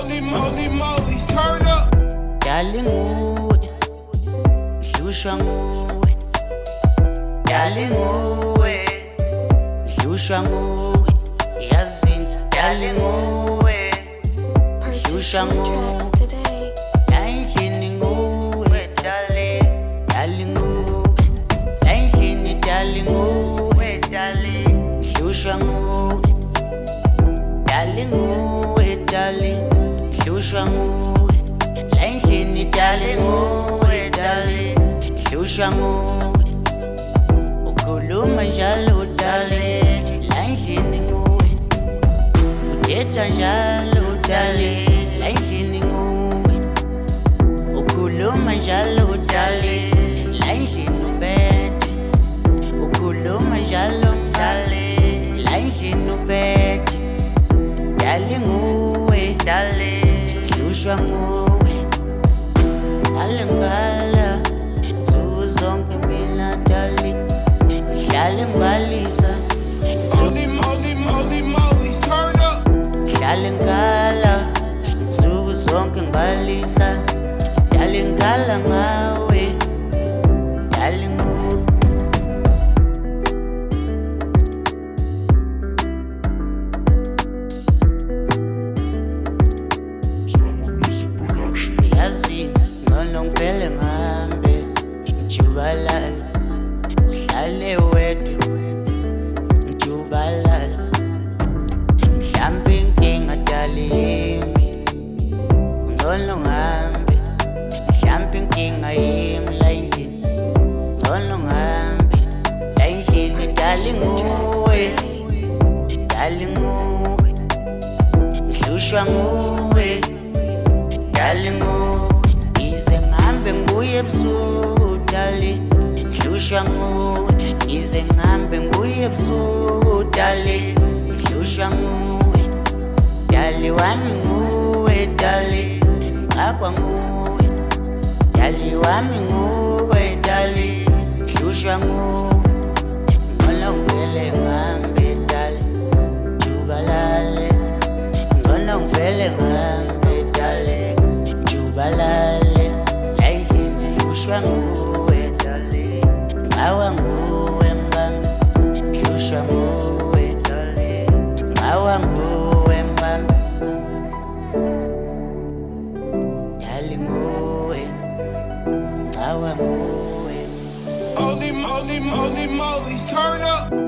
Holy moly, turn up. Darling nguwe, hlushwa nguwe. Darling nguwe, hlushwa nguwe. Yazini, darling nguwe, hlushwa nguwe. Endlini nguwe, darling, darling nguwe. Endlini, darling nguwe, darling, hlushwa nguwe. Darling nguwe, darling, hlushwa nguwe. Endlini, darling nguwe, darling, hlushwa nguwe. Ukhuluma njalo darling, endlini nguwe. Uthetha njalo darling, endlini nguwe. Ukhuluma njalo darling, endlini ubethe. Ukhuluma njalo darling, endlini ubethe. Darling nguwe, darling, hlushwa nguwe. Darling ngala, nsuku zonke mina darling, ngihlale ngibalisa. Holy moly, turn up. Ngihlale ngala, nsuku zonke ngibalisa. Darling ngala ngawe, darling nguwe. Yazini, ngcono ngivele ngihambe ngijubalala. Ngihlale wedwa ngijubalala. Mhlambe inkinga dalimi, ngcono ngihambe. Mhlambe inkinga yimi la endlini, ngcono ngihambe. La endlini darling nguwe, darling nguwe. Ngihlushwa nguwe, darling nguwe. Ngize ngihambe ngibuye ebusuku darling, ngihlushwa nguwe. Ngize ngihambe ngibuye ebusuku darling, ngihlushwa nguwe. Dali wami nguwe darling, ngapha nguwe. Dali wami nguwe darling, ngihlushwa nguwe. Ngcono ngivele ngihambe darling, jubalale. Ngcono ngivele ngihambe darling, jubalale. La endlini ngihlushwa nguwe darling, ngawa nguwe mami, ngihlushwa nguwe darling, ngawa nguwe mami. Darling nguwe, ngawa nguwe. Holy moly, turn up.